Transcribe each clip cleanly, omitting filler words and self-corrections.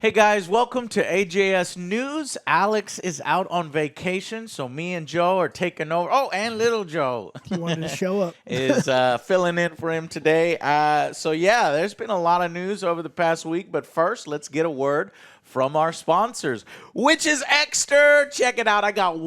Hey guys, welcome to AJS News. Alex is out on vacation, so me and Joe are taking over. Oh, and little Joe He wanted to show up. is filling in for him today. So yeah, there's been a lot of news over the past week, but first, let's get a word from our sponsors, which is Exter. Check it out. I got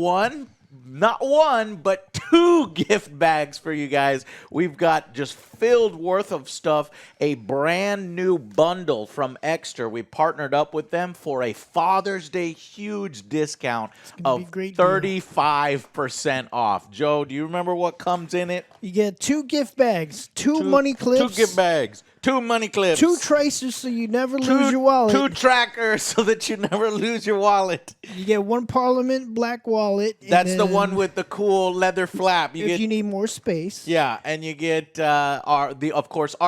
not one, but two gift bags for you guys. We've got just filled worth of stuff, a brand new bundle from Exter. We partnered up with them for a Father's Day huge discount of 35% off. Joe, do you remember what comes in it? You get two gift bags, two money clips, two gift bags, two money clips, two tracers so you never lose your wallet, two trackers so that you never lose your wallet. You get one Parliament black wallet. That's the one with the cool leather flap. You need more space. Yeah, and you get our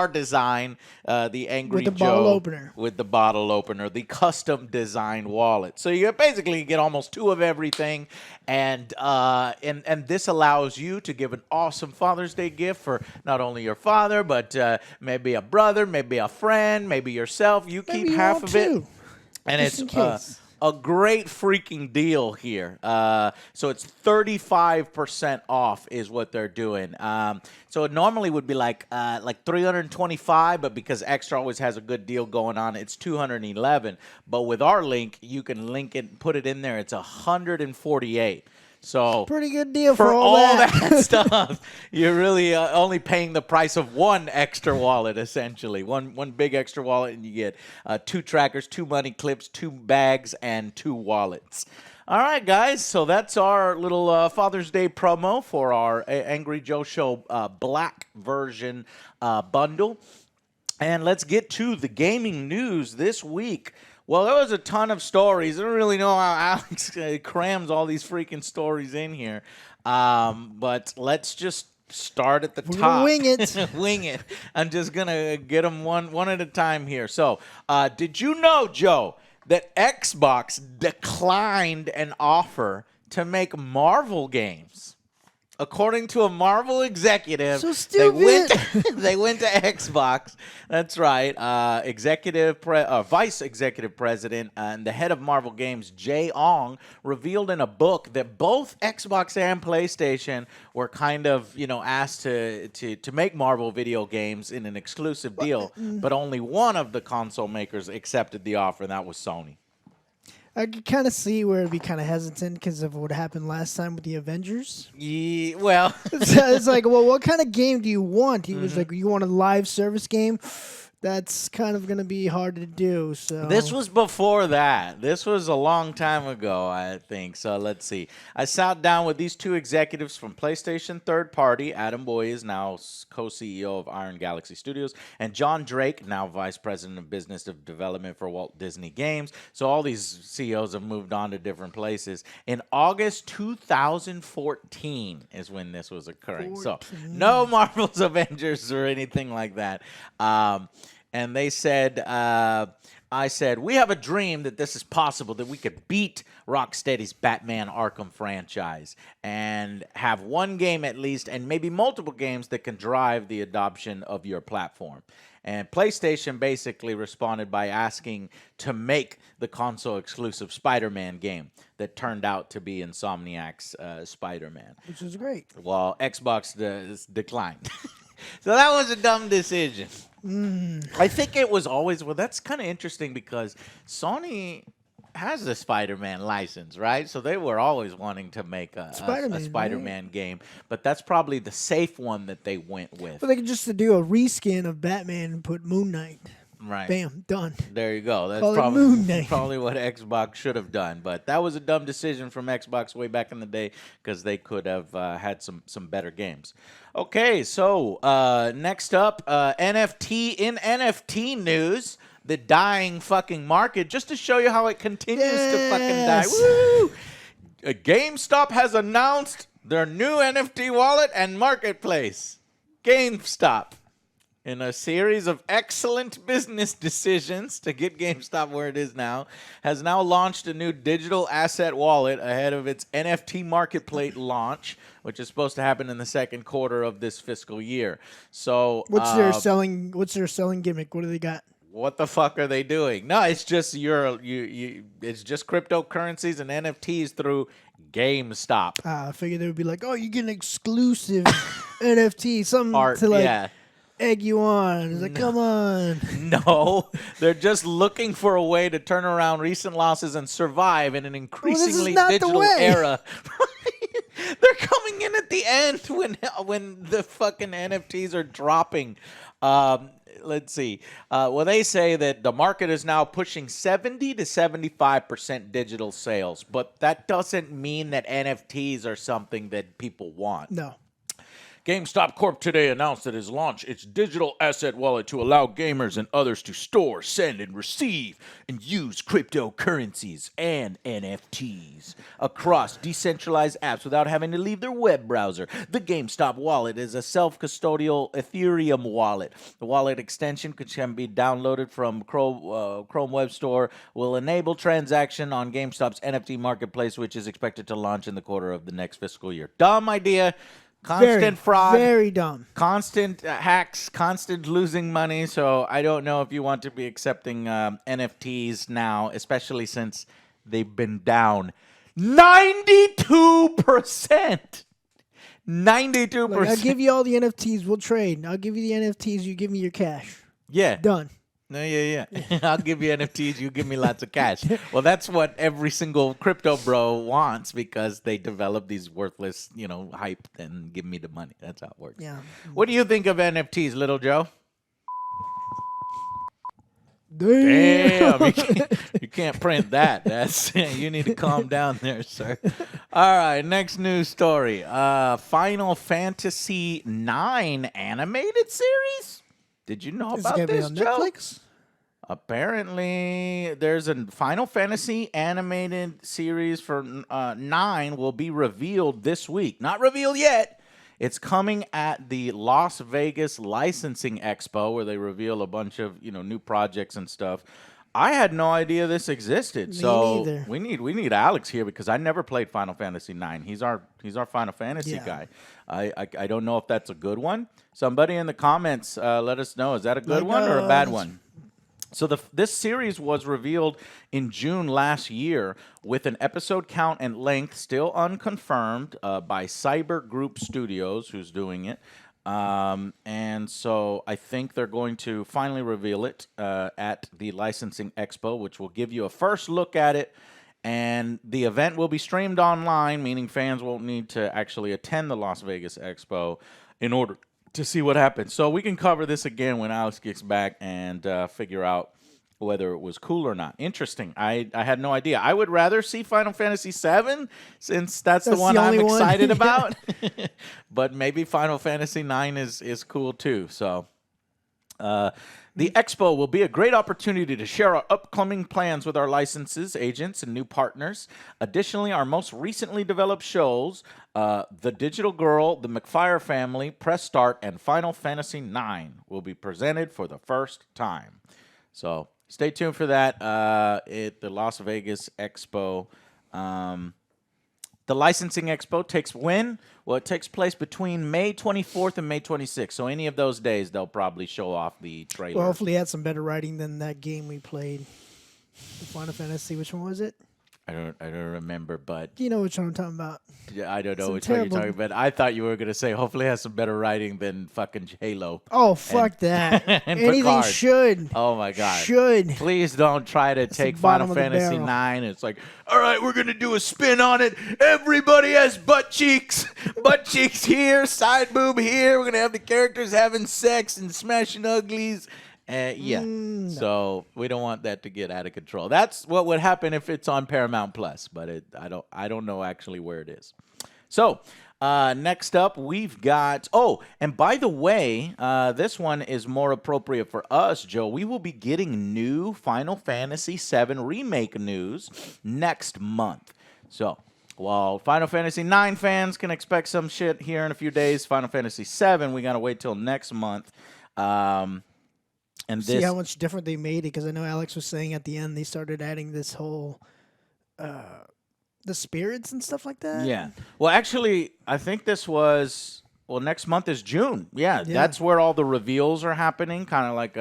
design, the Angry with the Joe bottle opener. With the bottle opener, the custom designed wallet. So you basically get almost two of everything, and this allows you to give an awesome Father's Day gift for not only your father, but maybe a brother, maybe a friend, maybe yourself. You keep half of it, and it's a great freaking deal here. So it's 35% off is what they're doing. So it normally would be like 325, but because Extra always has a good deal going on, it's 211. But with our link, you can link it, put it in there. It's 148. So pretty good deal for all that stuff. You're really only paying the price of one extra wallet, essentially. One big extra wallet, and you get two trackers, two money clips, two bags, and two wallets. All right, guys. So that's our little Father's Day promo for our Angry Joe Show black version bundle. And let's get to the gaming news this week. Well, there was a ton of stories. I don't really know how Alex crams all these freaking stories in here. But let's just start at the top. Wing it. Wing it. I'm just going to get them one at a time here. So, did you know, Joe, that Xbox declined an offer to make Marvel games? According to a Marvel executive, so they went to Xbox. That's right. Vice Executive President and the head of Marvel Games, Jay Ong, revealed in a book that both Xbox and PlayStation were kind of, asked to make Marvel video games in an exclusive deal, but only one of the console makers accepted the offer, and that was Sony. I could kind of see where it'd be kind of hesitant because of what happened last time with the Avengers. Yeah, well. It's like, well, what kind of game do you want? He was like, you want a live service game? That's kind of going to be hard to do. So this was before that. This was a long time ago, I think. So let's see. I sat down with these two executives from PlayStation third party. Adam Boy is now co-CEO of Iron Galaxy Studios, and John Drake, now Vice President of Business Development for Walt Disney Games. So all these CEOs have moved on to different places. In August 2014 is when this was occurring. So no Marvel's Avengers or anything like that. And they said, I said, we have a dream that this is possible, that we could beat Rocksteady's Batman Arkham franchise and have one game at least and maybe multiple games that can drive the adoption of your platform. And PlayStation basically responded by asking to make the console-exclusive Spider-Man game that turned out to be Insomniac's Spider-Man. Which is great. Well, Xbox declined. So that was a dumb decision. I think it was always, that's kind of interesting because Sony has a Spider-Man license, right? So they were always wanting to make a Spider-Man game, but that's probably the safe one that they went with. But they could just do a reskin of Batman and put Moon Knight. Right. Bam, done. There you go. That's probably what Xbox should have done. But that was a dumb decision from Xbox way back in the day because they could have had some better games. Okay, so next up, NFT news. The dying fucking market, just to show you how it continues to fucking die. Woo! GameStop has announced their new NFT wallet and marketplace. GameStop, in a series of excellent business decisions to get GameStop where it is now, has now launched a new digital asset wallet ahead of its NFT marketplace launch, which is supposed to happen in the second quarter of this fiscal year. So, what's their selling gimmick? What do they got? what the fuck are they doing? No, it's just it's just cryptocurrencies and NFTs through GameStop. I figured they would be like, oh, you get an exclusive NFT, something Art, to like yeah. egg you on. It's like, come on. No, they're just looking for a way to turn around recent losses and survive in an increasingly not the digital way. era. They're coming in at the end when the fucking NFTs are dropping. Let's see. Well, they say that the market is now pushing 70 to 75% digital sales, but that doesn't mean that NFTs are something that people want. No. GameStop Corp today announced that it has launched its digital asset wallet to allow gamers and others to store, send, and receive and use cryptocurrencies and NFTs across decentralized apps without having to leave their web browser. The GameStop wallet is a self-custodial Ethereum wallet. The wallet extension, which can be downloaded from Chrome Web Store, will enable transaction on GameStop's NFT marketplace, which is expected to launch in the quarter of the next fiscal year. Dumb idea. Constant fraud, very dumb. Constant hacks, constant losing money. So I don't know if you want to be accepting NFTs now, especially since they've been down 92%. 92%. Like, I'll give you all the NFTs. We'll trade. I'll give you the NFTs. You give me your cash. Yeah. Done. No, yeah. I'll give you NFTs. You give me lots of cash. Well, that's what every single crypto bro wants because they develop these worthless, hype and give me the money. That's how it works. Yeah. What do you think of NFTs, Little Joe? Damn. You can't print that. That's you need to calm down there, sir. All right, next news story. Final Fantasy 9 animated series? Did you know Is it about gonna be this, on Joe? Netflix? Apparently, there's a Final Fantasy animated series for 9 will be revealed this week. Not revealed yet. It's coming at the Las Vegas Licensing Expo, where they reveal a bunch of new projects and stuff. I had no idea this existed. Me so neither. we need Alex here because I never played Final Fantasy 9. He's our Final Fantasy Yeah. guy. I don't know if that's a good one. Somebody in the comments let us know. Is that a good one or a bad one? So this series was revealed in June last year with an episode count and length still unconfirmed by Cyber Group Studios, who's doing it. And so I think they're going to finally reveal it at the Licensing Expo, which will give you a first look at it. And the event will be streamed online, meaning fans won't need to actually attend the Las Vegas Expo in order to see what happens. So we can cover this again when Alex gets back and figure out whether it was cool or not. Interesting. I had no idea. I would rather see Final Fantasy VII since that's the one I'm excited about. But maybe Final Fantasy 9 is cool too. So the expo will be a great opportunity to share our upcoming plans with our licenses, agents, and new partners. Additionally, our most recently developed shows, The Digital Girl, The McFire Family, Press Start, and Final Fantasy 9 will be presented for the first time. So stay tuned for that at the Las Vegas Expo. The Licensing Expo takes when? Well, it takes place between May 24th and May 26th. So any of those days, they'll probably show off the trailer. Well, hopefully it had some better writing than that game we played. The Final Fantasy, which one was it? I don't remember, but You know which one I'm talking about. I don't know Some which one you're terrible- talking about. I thought you were going to say hopefully it has some better writing than fucking Halo. Oh, fuck that. and Anything Picard. should. Oh, my God. Should. Please don't try to take the Final bottom of the Fantasy barrel. 9. It's like, all right, we're going to do a spin on it. Everybody has butt cheeks. Butt cheeks here, side boob here. We're going to have the characters having sex and smashing uglies. No. So we don't want that to get out of control. That's what would happen if it's on Paramount Plus, but I don't know actually where it is. So next up, we've got. Oh, and by the way, this one is more appropriate for us, Joe. We will be getting new Final Fantasy VII Remake news next month. So while Final Fantasy 9 fans can expect some shit here in a few days, Final Fantasy 7, we got to wait till next month. And See how much different they made it, because I know Alex was saying at the end they started adding this whole the spirits and stuff like that. Yeah. Well, actually, I think this was Well, next month is June. Yeah, Yeah. that's where all the reveals are happening. Kind of like,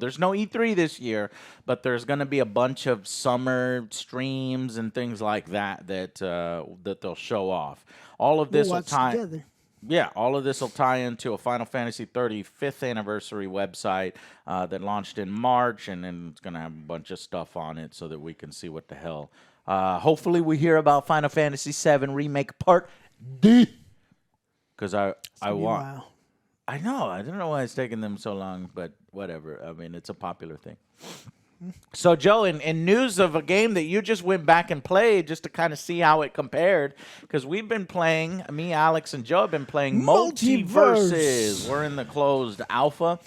there's no E3 this year, but there's going to be a bunch of summer streams and things like that that they'll show off. All of We'll this will watch tie. together. Yeah, all of this will tie into a Final Fantasy 35th anniversary website that launched in March, and then it's going to have a bunch of stuff on it so that we can see what the hell. Hopefully, we hear about Final Fantasy 7 Remake Part D. Because I want. Wow. I know. I don't know why it's taking them so long, but whatever. I mean, it's a popular thing. So, Joe, in news of a game that you just went back and played just to kind of see how it compared, because we've been playing, me, Alex, and Joe have been playing Multiversus. We're in the closed alpha.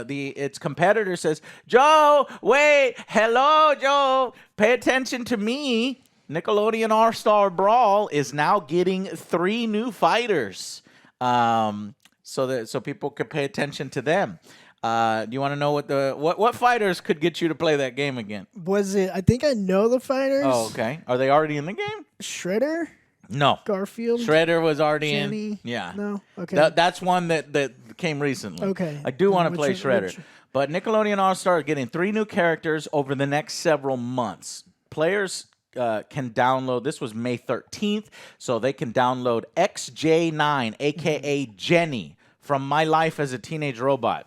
Its competitor says, Joe, wait, hello, Joe, pay attention to me. Nickelodeon All-Star Brawl is now getting 3 new fighters, so people could pay attention to them. Do you want to know what fighters could get you to play that game again? Was it? I think I know the fighters. Oh, okay. Are they already in the game? Shredder, No. Garfield, Shredder was already Jenny. in. Yeah. No. Okay. That's one that came recently. Okay. I do want to Which play one- Shredder. which- But Nickelodeon All-Star is getting 3 new characters over the next several months. Players can download, this was May 13th, so they can download XJ9, a.k.a. Jenny, from My Life as a Teenage Robot.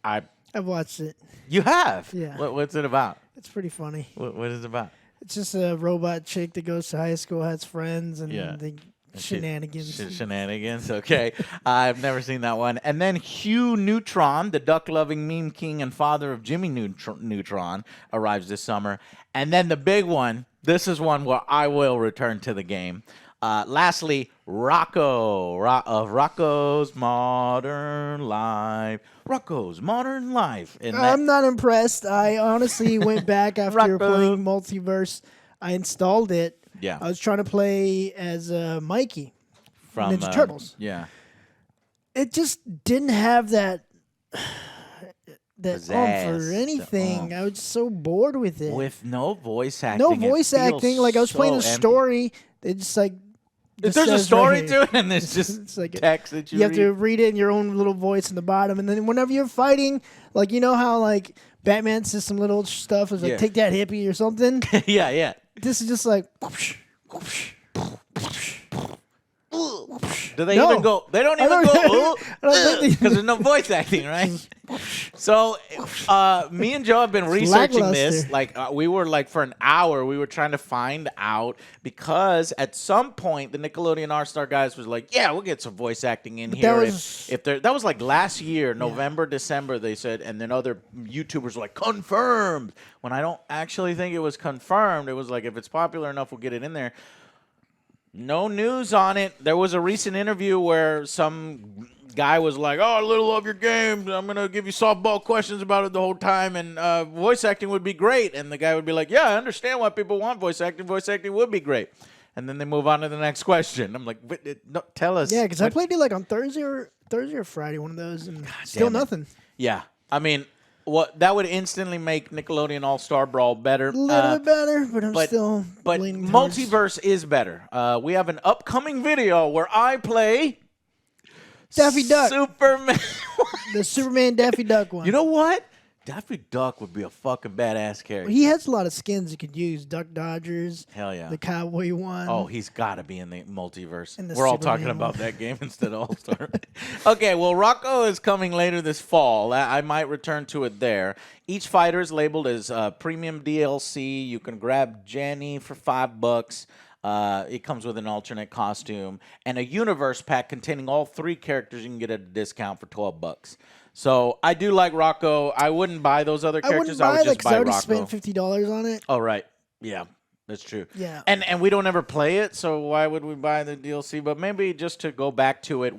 I've watched it. You have? Yeah. What's it about? It's pretty funny. What is it about? It's just a robot chick that goes to high school, has friends, and Yeah. they shenanigans. Shenanigans, okay. I've never seen that one. And then Hugh Neutron, the duck-loving meme king and father of Jimmy Neutron, arrives this summer. And then the big one, this is one where I will return to the game. Lastly, Rocco of Rocco's Modern Life. Rocco's Modern Life. I'm not impressed. I honestly went back after Rocco. playing Multiverse. I installed it. Yeah. I was trying to play as Mikey From Ninja Turtles. Yeah. It just didn't have that Pizzazz, or anything. I was just so bored with it. With no voice acting. No voice it feels acting. Like I was playing a so empty. story. They just like. If just there's a says story right here. to it, and it's just It's like text that you have read. to read it in your own little voice in the bottom, and then whenever you're fighting, like you know how like Batman says some little stuff is like Yeah. take that hippie or something. Yeah, yeah. This is just like. Do they No. even go? They don't I even don't- go I don't think they- because there's no voice acting, right? So, me and Joe have been researching this. lackluster. Like, we were like for an hour, we were trying to find out because at some point the Nickelodeon All-Star guys was like, "Yeah, we'll get some voice acting in But here." that if, was- if there, that was like last year, November, December, they said, and then other YouTubers were like confirmed. When I don't actually think it was confirmed, it was like if it's popular enough, we'll get it in there. No news on it. There was a recent interview where some guy was like, "Oh, a little of your game. I'm going to give you softball questions about it the whole time, and voice acting would be great." And the guy would be like, "Yeah, I understand why people want voice acting. Voice acting would be great." And then they move on to the next question. I'm like, no, tell us. Yeah, because I what- played it like on Thursday or Friday, one of those, and still damn it. nothing. Yeah. I mean, that would instantly make Nickelodeon All-Star Brawl better. A little bit better, but I'm But still. leaning towards- Multiverse is better. We have an upcoming video where I play Daffy Duck, Superman. the Superman Daffy Duck one. You know what? Daffy Duck would be a fucking badass character. He has a lot of skins you could use. Duck Dodgers, Hell yeah. the cowboy one. Oh, he's got to be in the multiverse. And the We're all Superman talking about one. that game instead of All-Star. Okay, well, Rocco is coming later this fall. I might return to it there. Each fighter is labeled as premium DLC. You can grab Jenny for $5. It comes with an alternate costume and a universe pack containing all 3 characters you can get at a discount for $12. So I do like Rocco. I wouldn't buy those other I characters. wouldn't I buy would that just because I buy already Rocco. spent $50 on it. Oh, right. Yeah, that's true. Yeah. And we don't ever play it, so why would we buy the DLC? But maybe just to go back to it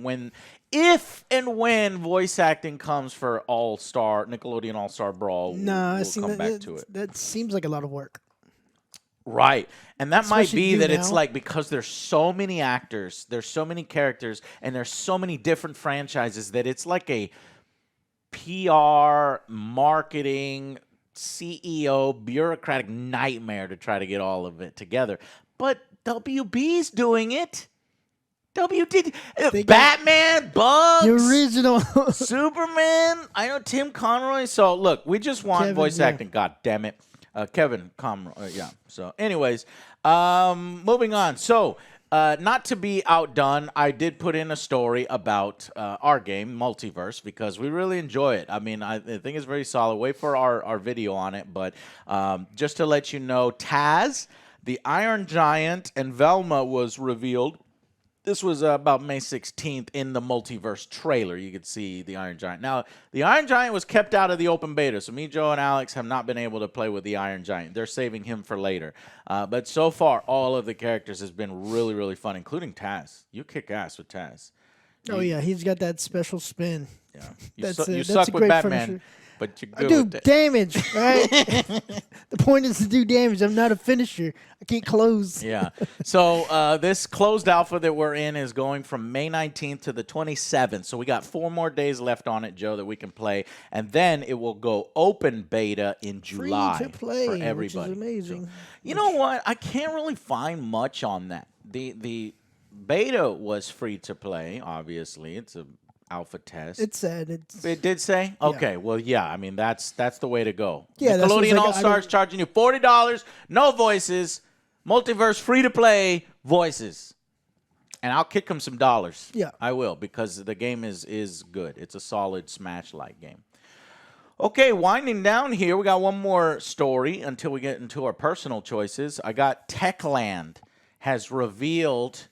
if and when voice acting comes for Nickelodeon All-Star Brawl, No, we'll see, come that, back that, to it. that seems like a lot of work. Right. And that might Especially be you that it's now. like because there's so many actors, there's so many characters, and there's so many different franchises that it's like a PR, marketing, CEO, bureaucratic nightmare to try to get all of it together. But WB's doing it. WTT, They got Batman, Bugs, the original. Superman. I know Tim Conroy. So look, we just want Kevin, voice yeah. acting. God damn it, Kevin Conroy. Yeah. So, anyways, moving on. So, not to be outdone, I did put in a story about our game, Multiverse, because we really enjoy it. I mean, I think it's very solid. Wait for our video on it. But just to let you know, Taz, the Iron Giant, and Velma was revealed. This was about May 16th in the Multiverse trailer. You could see the Iron Giant. Now, the Iron Giant was kept out of the open beta, so me, Joe, and Alex have not been able to play with the Iron Giant. They're saving him for later. But so far, all of the characters has been really, really fun, including Taz. You kick ass with Taz. Oh yeah, he's got that special spin. Yeah. That's you that's suck a with great Batman, finisher. but you're I good do with it. damage, right? The point is to do damage. I'm not a finisher. I can't close. Yeah. So this closed alpha that we're in is going from May 19th to the 27th. So we got 4 more days left on it, Joe, that we can play. And then it will go open beta in July Free to play, for which is everybody. amazing. So, you know what? I can't really find much on that. The beta was free to play, obviously. It's a alpha test. It said It did say? Okay, well, yeah. I mean, that's the way to go. Yeah, that's what's Nickelodeon like, All Stars charging you $40, no voices, Multiverse free to play, voices, and I'll kick them some dollars. Yeah. I will, because the game is good. It's a solid Smash-like game. Okay, winding down here, we got one more story until we get into our personal choices. I got Techland has revealed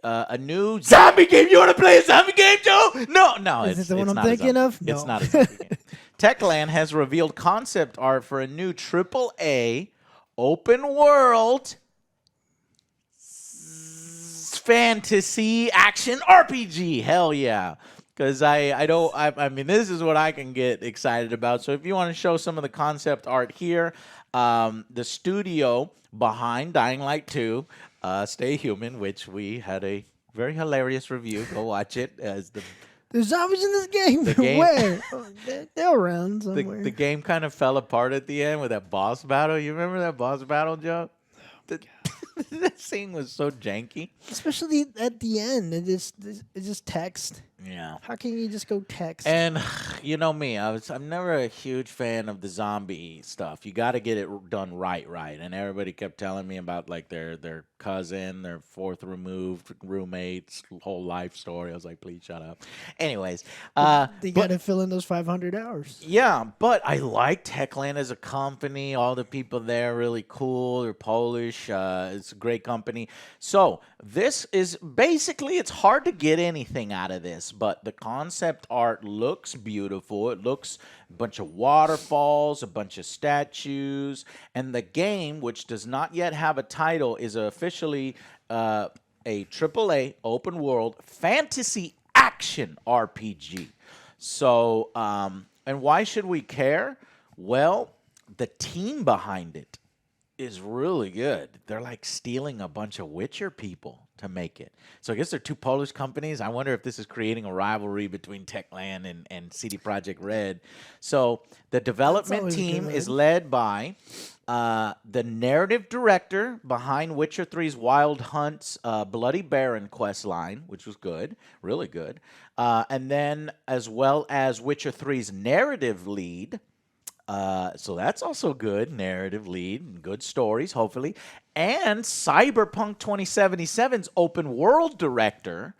a new zombie game. You want to play a zombie game, Joe? No, Is it's it the one it's I'm not a thinking zombie. of? No. It's not a zombie game. Techland has revealed concept art for a new AAA open world fantasy action RPG. Hell yeah. Because I mean, this is what I can get excited about. So if you want to show some of the concept art here, the studio behind Dying Light 2, Stay Human, which we had a very hilarious review. Go watch it. As There's zombies in this game. game- Where? Oh, they're around somewhere. the game kind of fell apart at the end with that boss battle. You remember that boss battle, Joe? That scene was so janky. Especially at the end, it's just text. Yeah. How can you just go text? And you know me, I'm never a huge fan of the zombie stuff. You got to get it done right. And everybody kept telling me about like their cousin, their fourth removed roommate's whole life story. I was like, please shut up. Anyways, they got to fill in those 500 hours. yeah, but I like Techland as a company. All the people there are really cool. They're Polish. It's a great company. So this is basically, it's hard to get anything out of this, but the concept art looks beautiful. It looks a bunch of waterfalls, a bunch of statues, and the game, which does not yet have a title, is officially a AAA open world fantasy action RPG. So, and why should we care? Well, the team behind it is really good. They're like stealing a bunch of Witcher people to make it. So I guess they're 2 Polish companies. I wonder if this is creating a rivalry between Techland and CD Projekt Red. So the development always team good. is led by the narrative director behind Witcher 3's Wild Hunt's Bloody Baron quest line, which was good, really good. And then as well as Witcher 3's narrative lead, so that's also good, narrative lead, and good stories, hopefully. And Cyberpunk 2077's open world director.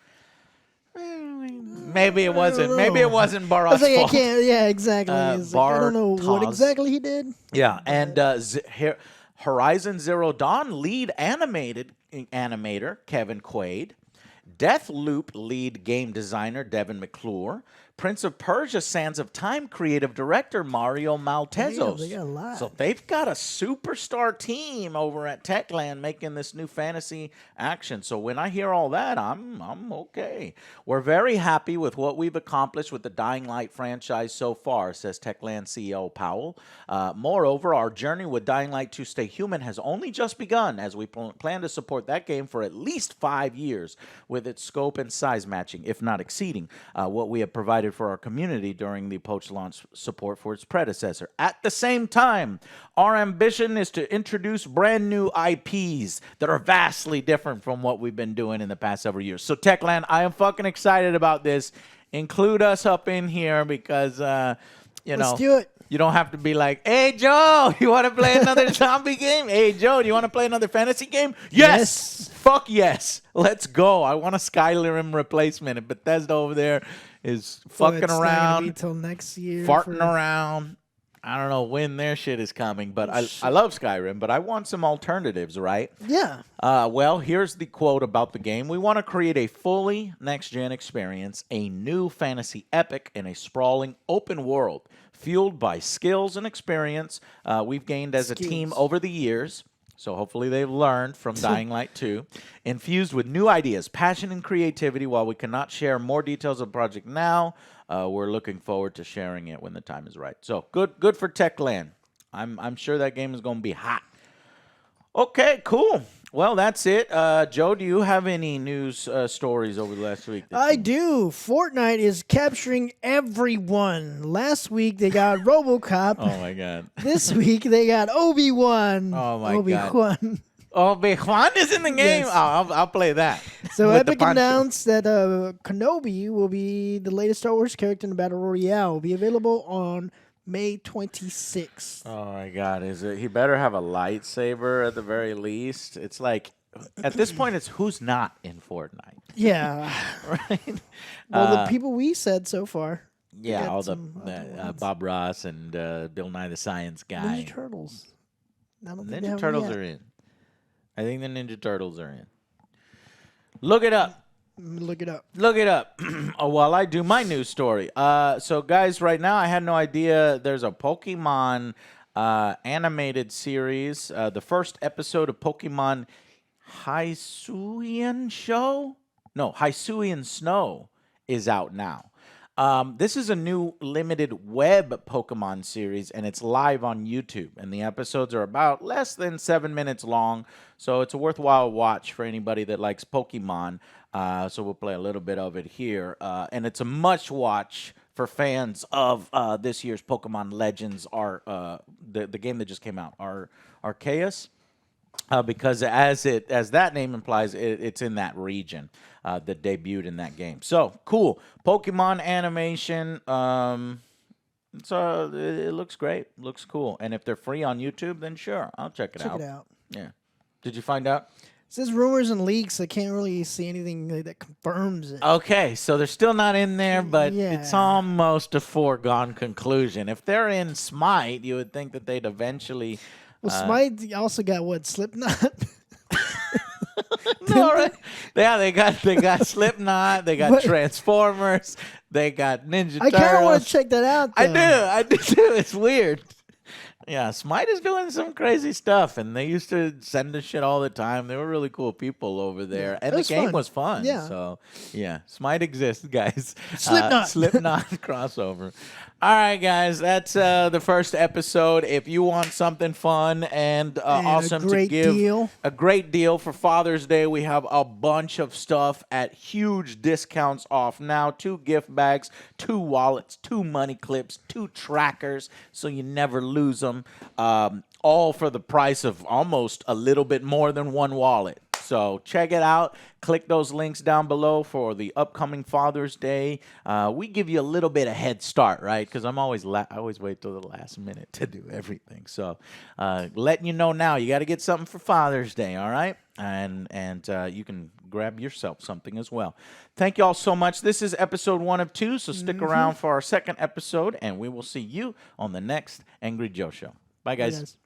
Maybe it wasn't. Maybe it wasn't I was Barras' like, I fault. can't. Yeah, exactly. It's like, I don't know what Bartos. exactly he did. Yeah, and Horizon Zero Dawn lead animator Kevin Quaid, Deathloop lead game designer Devin McClure, Prince of Persia Sands of Time creative director Mario Maltezos. Damn, they got a lot. So they've got a superstar team over at Techland making this new fantasy action. So when I hear all that, I'm okay. We're very happy with what we've accomplished with the Dying Light franchise so far, says Techland CEO Powell. Moreover, our journey with Dying Light 2 Stay Human has only just begun, as we plan to support that game for at least 5 years with its scope and size matching, if not exceeding, what we have provided provided for our community during the post-launch support for its predecessor. At the same time, our ambition is to introduce brand new IPs that are vastly different from what we've been doing in the past several years. So Techland, I am fucking excited about this. Include us up in here because, Let's do it. You don't have to be like, hey, Joe, you want to play another zombie game? Hey, Joe, do you want to play another fantasy game? Yes. Fuck yes. Let's go. I want a Skyrim replacement. And Bethesda over there is fucking it's around. Not gonna be till next year. Farting around. I don't know when their shit is coming, but I love Skyrim, but I want some alternatives, right? Yeah. Well, here's the quote about the game. We want to create a fully next-gen experience, a new fantasy epic in a sprawling open world, fueled by skills and experience we've gained as a team over the years. So hopefully they've learned from Dying Light 2. Infused with new ideas, passion, and creativity. While we cannot share more details of the project now, we're looking forward to sharing it when the time is right. So good for Techland. I'm sure that game is going to be hot. Okay, cool. Well, that's it. Joe, do you have any news stories over the last week? I do. Fortnite is capturing everyone. Last week they got RoboCop. Oh my god. This week they got Obi-Wan. Oh my Obi-Wan. Obi-Wan is in the game? Yes. Oh, I'll play that. So With Epic the poncho. announced that Kenobi will be the latest Star Wars character in the Battle Royale. Will be available on May 26th. Oh my god, is it? He better have a lightsaber at the very least. It's like, at this point, it's who's not in Fortnite, Yeah. right? Well, the people we said so far. Yeah, got all the some other ones. Bob Ross and Bill Nye the Science Guy. Ninja Turtles. I don't think they Ninja have them Turtles yet. are in. I think the Ninja Turtles are in. Look it up. Look it up. Look it up while I do my news story. So, guys, right now I had no idea there's a Pokemon animated series. The first episode of Pokemon Hisuian Show? No, Hisuian Snow is out now. This is a new limited web Pokemon series, and it's live on YouTube. And the episodes are about less than 7 minutes long, so it's a worthwhile watch for anybody that likes Pokemon. So we'll play a little bit of it here. And it's a must watch for fans of this year's Pokemon Legends, the game that just came out, Arceus. Because as that name implies, it's in that region that debuted in that game. So cool, Pokemon animation. It looks great, looks cool. And if they're free on YouTube, then sure, I'll check it out. Check it out. Yeah. Did you find out? It says rumors and leaks. I can't really see anything that confirms it. Okay, so they're still not in there, but Yeah. it's almost a foregone conclusion. If they're in Smite, you would think that they'd eventually. Well, Smite also got what? Slipknot? No, right? Yeah, they got Slipknot, they got But- Transformers, they got Ninja I Turtles. kind of want to check that out, though. I do too. It's weird. Yeah, Smite is doing some crazy stuff, and they used to send us shit all the time. They were really cool people over there, and it the was game fun. was fun. Yeah. So, yeah, Smite exists, guys. Slipknot. Slipknot crossover. All right, guys, that's the first episode. If you want something fun and awesome to great give, deal. a great deal for Father's Day, we have a bunch of stuff at huge discounts off now. 2 gift bags, 2 wallets, 2 money clips, 2 trackers, so you never lose them. All for the price of almost a little bit more than 1 wallet. So check it out. Click those links down below for the upcoming Father's Day. We give you a little bit of head start, right? Because I always wait till the last minute to do everything. So letting you know now, you got to get something for Father's Day, all right? And you can grab yourself something as well. Thank you all so much. This is episode 1 of 2, so stick around for our second episode, and we will see you on the next Angry Joe Show. Bye, guys.